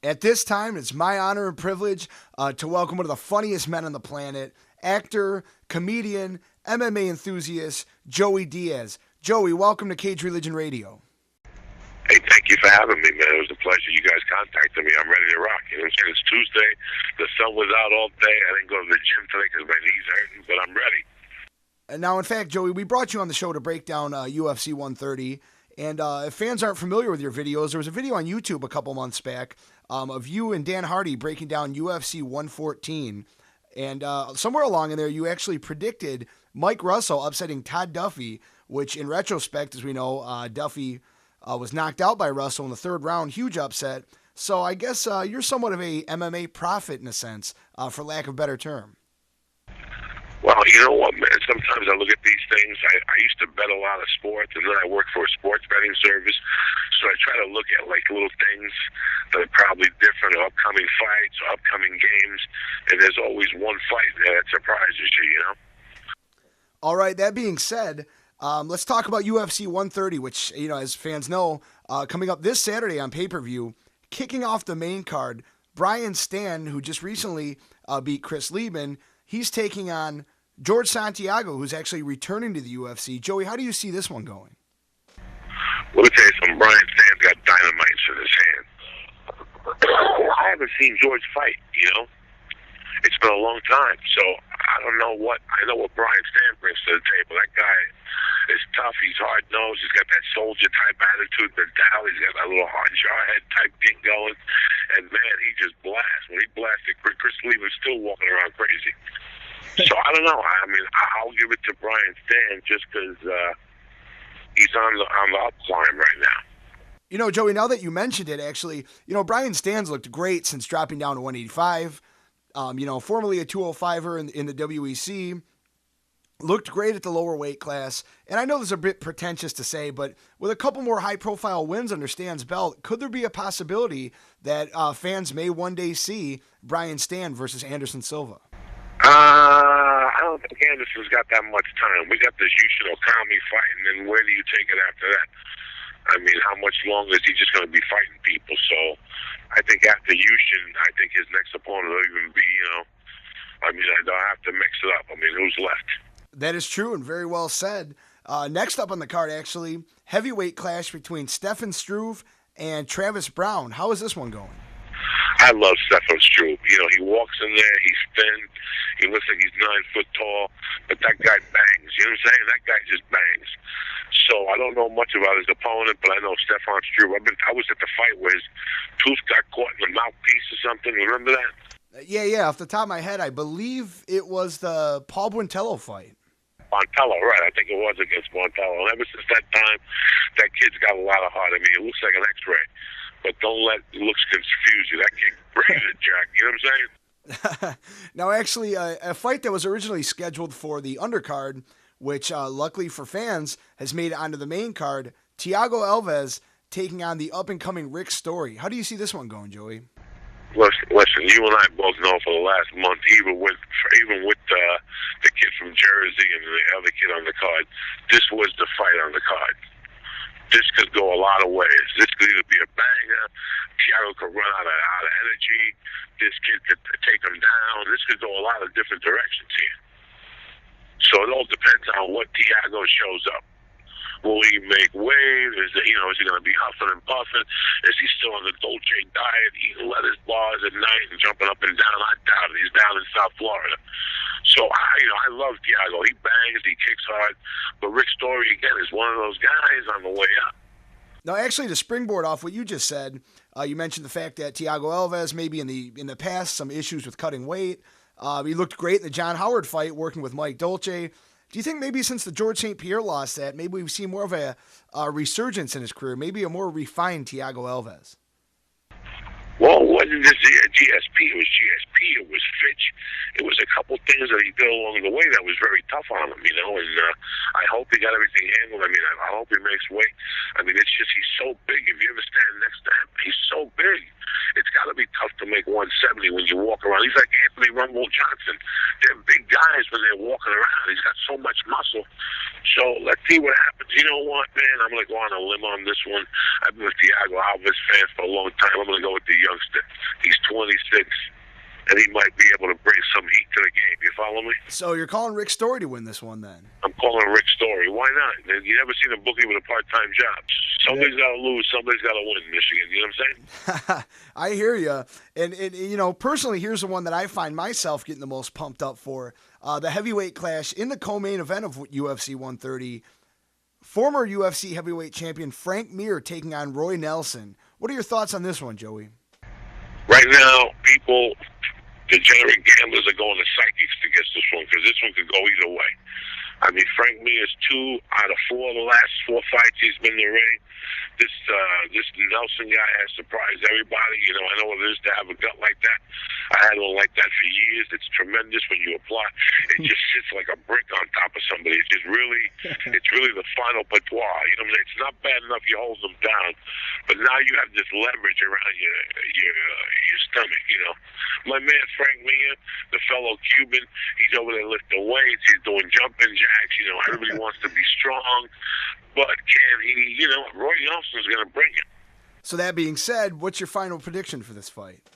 At this time, it's my honor and privilege to welcome one of the funniest men on the planet, actor, comedian, MMA enthusiast, Joey Diaz. Joey, welcome to Cage Religion Radio. Hey, thank you for having me, man. It was a pleasure. You guys contacted me. I'm ready to rock. You know what I'm saying? It's Tuesday. The sun was out all day. I didn't go to the gym today because my knees hurting, but I'm ready. And now, in fact, Joey, we brought you on the show to break down UFC 130. And if fans aren't familiar with your videos, there was a video on YouTube a couple months back of you and Dan Hardy breaking down UFC 114. And somewhere along in there, you actually predicted Mike Russell upsetting Todd Duffy, which in retrospect, as we know, Duffy was knocked out by Russell in the third round. Huge upset. So I guess you're somewhat of a MMA prophet in a sense, for lack of a better term. Well, you know what, man? Sometimes I look at these things. I used to bet a lot of sports, and then I work for a sports betting service. So I try to look at, like, little things that are probably different, or upcoming fights, or upcoming games. And there's always one fight there that surprises you, you know? All right, that being said, let's talk about UFC 130, which, you know, as fans know, coming up this Saturday on pay-per-view, kicking off the main card, Brian Stann, who just recently beat Chris Lieben, he's taking on George Santiago, who's actually returning to the UFC. Joey, how do you see this one going? Let me tell you something. Brian Stann's got dynamite in his hand. I haven't seen George fight, you know? It's been a long time, so I don't know what... I know what Brian Stann brings to the table. That guy is tough. He's hard-nosed. He's got that soldier-type attitude, mentality. He's got that little hard jarhead type thing going. And, man, he just blasts. When he blasted, Chris Lieben's still walking around crazy. So, I don't know. I mean, I'll give it to Brian Stann just because he's on the up climb right now. You know, Joey, now that you mentioned it, actually, you know, Brian Stann's looked great since dropping down to 185. You know, formerly a 205er in the WEC. Looked great at the lower weight class. And I know this is a bit pretentious to say, but with a couple more high-profile wins under Stan's belt, could there be a possibility that fans may one day see Brian Stann versus Anderson Silva? I don't think Anderson's got that much time. We got this Yushin Okami fight, and then where do you take it after that? I mean, how much longer is he just going to be fighting people? So I think after Yushin, I think his next opponent will even be, you know, I mean, I don't have to mix it up. I mean, who's left? That is true and very well said. Next up on the card, actually, heavyweight clash between Stefan Struve and Travis Brown. How is this one going? I love Stefan Struve. You know, he walks in there, he's thin, he looks like he's 9 foot tall, but that guy bangs. You know what I'm saying? That guy just bangs. So I don't know much about his opponent, but I know Stefan Struve. I was at the fight where his tooth got caught in the mouthpiece or something. Remember that? Yeah. Off the top of my head, I believe it was the Paul Buentello fight. Buentello, right. I think it was against Buentello. And ever since that time, that kid's got a lot of heart. I mean, it looks like an X-ray. But don't let looks confuse you. That kid brings it, Jack. You know what I'm saying? Now, actually, a fight that was originally scheduled for the undercard, which luckily for fans has made it onto the main card, Thiago Alves taking on the up-and-coming Rick Story. How do you see this one going, Joey? Listen, you and I both know for the last month, even with the kid from Jersey and the other kid on the card, this was the fight on the card. This could go a lot of ways. This could either be a banger. Thiago could run out of energy. This kid could take him down. This could go a lot of different directions here. So it all depends on what Thiago shows up. Will he make weight? Is he going to be huffing and puffing? Is he still on the Dolce diet, eating lettuce bars at night and jumping up and down? I doubt it. He's down in South Florida. So, I love Thiago. He bangs, he kicks hard. But Rick Story, again, is one of those guys on the way up. Now, actually, to springboard off what you just said, you mentioned the fact that Thiago Alves, maybe in the past, some issues with cutting weight. He looked great in the John Howard fight, working with Mike Dolce. Do you think maybe since the George St. Pierre loss that maybe we've seen more of a resurgence in his career, maybe a more refined Thiago Alves? Well, it wasn't just GSP. It was GSP. It was Fitch. It was a couple things that he did along the way that was very tough on him, you know. And I hope he got everything handled. I mean, I hope he makes weight. I mean, it's just he's so big. If you ever stand next to him, he's so big. It's got to be tough to make 170 when you walk around. He's like Anthony Rumble Johnson. They're big guys when they're walking around. He's got so much muscle. So let's see what happens. You know what, man? I'm going to go on a limb on this one. I've been a Thiago Alves fan for a long time. I'm going to go with the youngster. He's 26, and he might be able to bring some heat to the game. You follow me? So you're calling Rick Story to win this one then? I'm calling Rick Story. Why not? You never seen a bookie with a part-time job. Somebody's got to lose. Somebody's got to win in Michigan. You know what I'm saying? I hear you. And, you know, personally, here's the one that I find myself getting the most pumped up for. The heavyweight clash in the co-main event of UFC 130. Former UFC heavyweight champion Frank Mir taking on Roy Nelson. What are your thoughts on this one, Joey? Right now, people, degenerate gamblers are going to psychics to get this one because this one could go either way. I mean, Frank Mir is 2 out of 4 of the last 4 fights he's been in the ring. This Nelson guy has surprised everybody. You know, I know what it is to have a gut like that. I had one like that for years. It's tremendous when you apply. It just sits like a brick on top of somebody. It's just really, it's really the final patois. You know what I'm saying? It's not bad enough you hold them down, but now you have this leverage around your stomach. You know, my man Frank Mir, the fellow Cuban, he's over there lifting weights. He's doing jumping jacks. You know, everybody wants to be strong. But can he, you know, Roy Nelson's going to bring it. So that being said, what's your final prediction for this fight?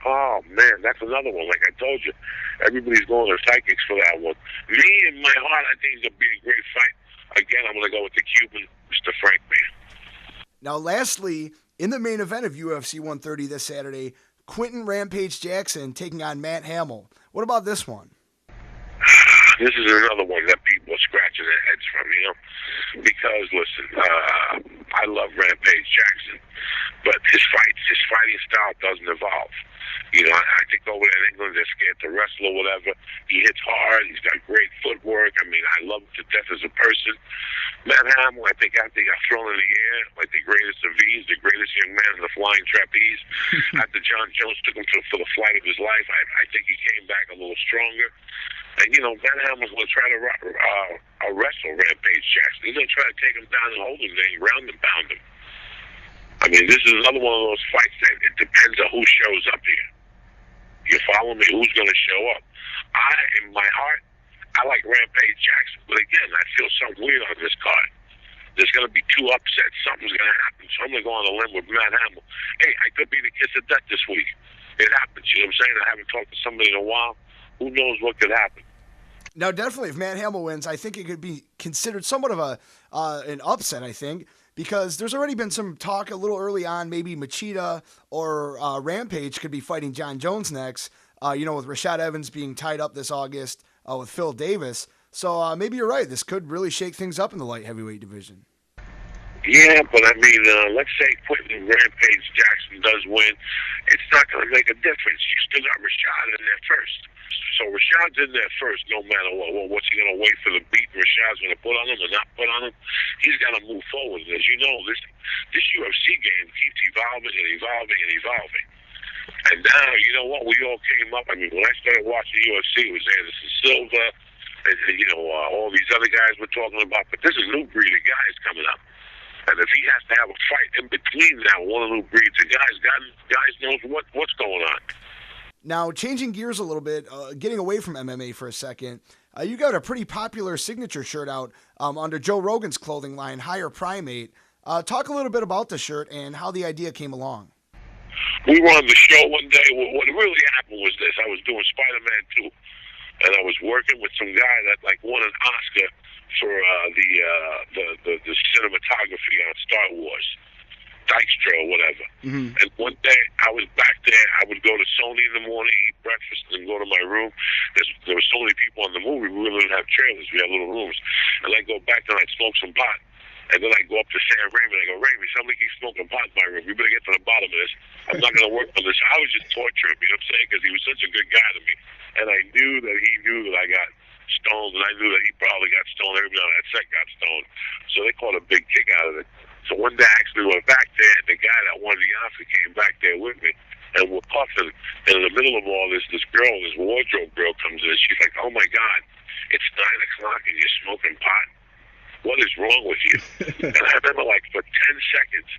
Oh, man, that's another one. Like I told you, everybody's going to psychics for that one. Me, in my heart, I think it's going to be a great fight. Again, I'm going to go with the Cuban, Mr. Frank Mir. Now, lastly, in the main event of UFC 130 this Saturday, Quentin Rampage Jackson taking on Matt Hamill. What about this one? This is another one that people are scratching their heads from, you know? Because, listen, I love Rampage Jackson, but his fighting style doesn't evolve. You know, I think over there in England, they're scared to wrestle or whatever. He hits hard. He's got great footwork. I mean, I love him to death as a person. Matt Hamill, I think after he got thrown in the air, like the greatest of V's, the greatest young man in the flying trapeze, after John Jones took him for the flight of his life, I think he came back a little stronger. And, you know, Matt Hamill's going to try to wrestle Rampage Jackson. He's going to try to take him down and hold him there, round and pound him. I mean, this is another one of those fights that it depends on who shows up here. You follow me? Who's going to show up? In my heart, I like Rampage Jackson. But again, I feel something weird on this card. There's going to be 2 upsets. Something's going to happen. So I'm going to go on a limb with Matt Hamill. Hey, I could be the kiss of death this week. It happens. You know what I'm saying? I haven't talked to somebody in a while. Who knows what could happen? Now, definitely, if Matt Hamill wins, I think it could be considered somewhat of an upset, I think, because there's already been some talk a little early on, maybe Machida or Rampage could be fighting John Jones next, you know, with Rashad Evans being tied up this August with Phil Davis. So maybe you're right. This could really shake things up in the light heavyweight division. Yeah, but I mean, let's say Quentin Rampage Jackson does win. It's not going to make a difference. You still got Rashad in there first. So Rashad's in there first no matter what. Well, what's he going to wait for the beat Rashad's going to put on him or not put on him? He's got to move forward. As you know, this UFC game keeps evolving and evolving and evolving. And now, you know what? We all came up. I mean, when I started watching UFC, it was Anderson Silva and you know, all these other guys we're talking about. But there's a new breed of guys coming up. And if he has to have a fight in between now, one of the new breeds of guys knows what's going on. Now, changing gears a little bit, getting away from MMA for a second, you got a pretty popular signature shirt out under Joe Rogan's clothing line, Higher Primate. Talk a little bit about the shirt and how the idea came along. We were on the show one day. What really happened was this. I was doing Spider-Man 2, and I was working with some guy that won an Oscar for the cinematography on Star Wars, Dykstra or whatever. Mm-hmm. And one day I was back there. I would go to Sony in the morning, eat breakfast, and then go to my room. There were so many people on the movie. We really didn't have trailers. We had little rooms. And I'd go back and I'd smoke some pot. And then I go up to Sam Raimi and I go, Raimi, somebody keeps smoking pot in my room. We better get to the bottom of this. I'm not going to work on this. I was just torturing him, you know what I'm saying? Because he was such a good guy to me. And I knew that he knew that I got stoned, and I knew that he probably got stoned. Everybody on that set got stoned. So they caught a big kick out of it. So one day I actually went back there, and the guy that won the Oscar came back there with me, and we're puffing. And in the middle of all this girl, this wardrobe girl comes in, and she's like, oh my God, it's 9 o'clock and you're smoking pot? What is wrong with you? And I remember for 10 seconds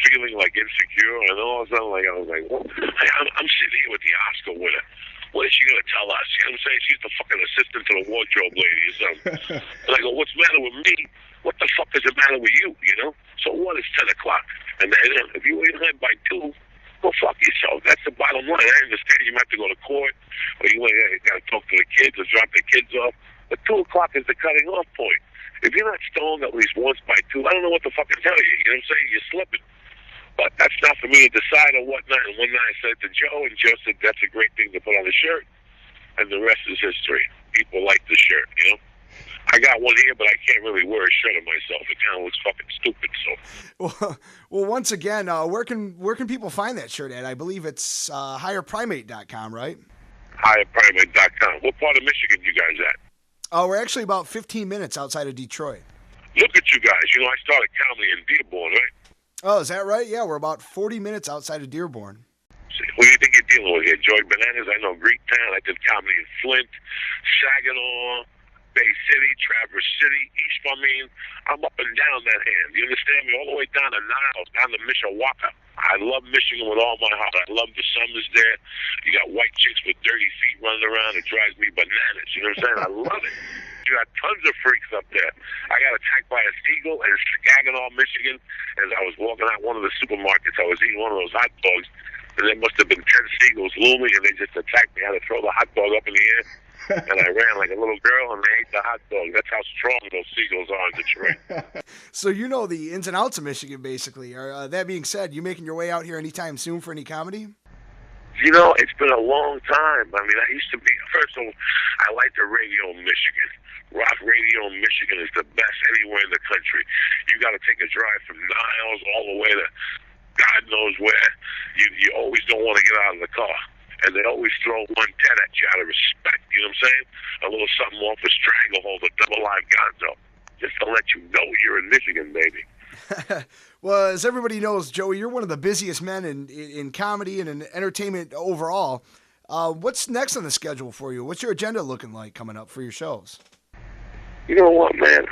feeling insecure, and all of a sudden I was like, what? I'm sitting here with the Oscar winner. What is she going to tell us? You know what I'm saying? She's the fucking assistant to the wardrobe lady or something. And I go, what's the matter with me? What the fuck is the matter with you, you know? So what is 10 o'clock? And then if you ain't home by 2, go fuck yourself. That's the bottom line. I understand you might have to go to court, or you got to talk to the kids or drop the kids off. But 2 o'clock is the cutting off point. If you're not stoned at least once by 2, I don't know what the fuck to tell you. You know what I'm saying? You're slipping. But that's not for me to decide on what night. And one night I said to Joe, and Joe said, that's a great thing to put on a shirt. And the rest is history. People like the shirt, you know? I got one here, but I can't really wear a shirt of myself. It kind of looks fucking stupid. So, well, once again, where can people find that shirt at? I believe it's higherprimate.com, right? Higherprimate.com. What part of Michigan you guys at? We're actually about 15 minutes outside of Detroit. Look at you guys. You know, I started comedy in Dearborn, right? Oh, is that right? Yeah, we're about 40 minutes outside of Dearborn. Who do you think you're dealing with here? Joey Bananas? I know Greektown. I did comedy in Flint, Saginaw, Bay City, Traverse City, East. I mean, I'm up and down that hand. You understand me? All the way down to Niles, down to Mishawaka. I love Michigan with all my heart. I love the summers there. You got white chicks with dirty feet running around. It drives me bananas. You know what I'm saying? I love it. You got tons of freaks up there. I got attacked by a seagull in Saginaw, Michigan, as I was walking out one of the supermarkets. I was eating one of those hot dogs, and there must have been 10 seagulls looming, and they just attacked me. I had to throw the hot dog up in the air, and I ran like a little girl, and they ate the hot dog. That's how strong those seagulls are in Detroit. So you know the ins and outs of Michigan, basically. That being said, you making your way out here anytime soon for any comedy? You know, it's been a long time. I mean, I used to be, first of all, I like the radio in Michigan. Rock radio in Michigan is the best anywhere in the country. You got to take a drive from Niles all the way to God knows where. You always don't want to get out of the car. And they always throw 110 at you out of respect. You know what I'm saying? A little something off a stranglehold, a double live gonzo. Just to let you know you're in Michigan, baby. Well, as everybody knows, Joey, you're one of the busiest men in comedy and in entertainment overall. What's next on the schedule for you? What's your agenda looking like coming up for your shows? You know what, man?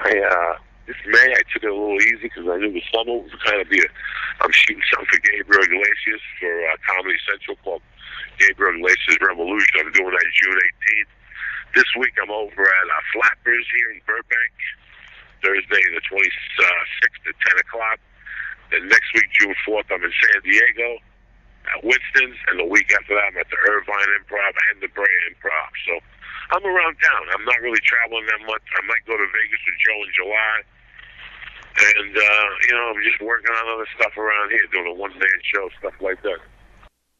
This May I took it a little easy because I knew the summer was kind of I'm shooting something for Gabriel Iglesias for Comedy Central called Gabriel Iglesias Revolution. I'm doing that June 18th. This week I'm over at Flappers here in Burbank, Thursday the 26th at 10 o'clock. Then next week, June 4th, I'm in San Diego at Winston's, and the week after that, I'm at the Irvine Improv and the Brea Improv. So I'm around town. I'm not really traveling that much. I might go to Vegas with Joe in July. And, you know, I'm just working on other stuff around here, doing a one-man show, stuff like that.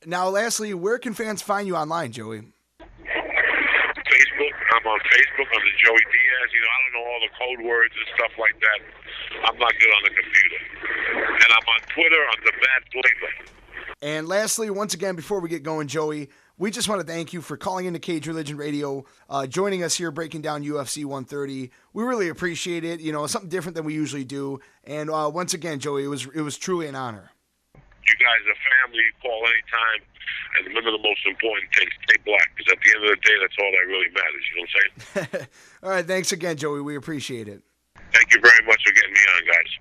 Now, lastly, where can fans find you online, Joey? Facebook. I'm on Facebook under Joey Diaz. You know, I don't know all the code words and stuff like that. I'm not good on the computer. And I'm on Twitter under Matt Flavor. And lastly, once again, before we get going, Joey, we just want to thank you for calling into Cage Religion Radio, joining us here, breaking down UFC 130. We really appreciate it. You know, something different than we usually do. And once again, Joey, it was truly an honor. You guys are family. You call anytime. And remember the most important thing, stay black. Because at the end of the day, that's all that really matters. You know what I'm saying? All right. Thanks again, Joey. We appreciate it. Thank you very much for getting me on, guys.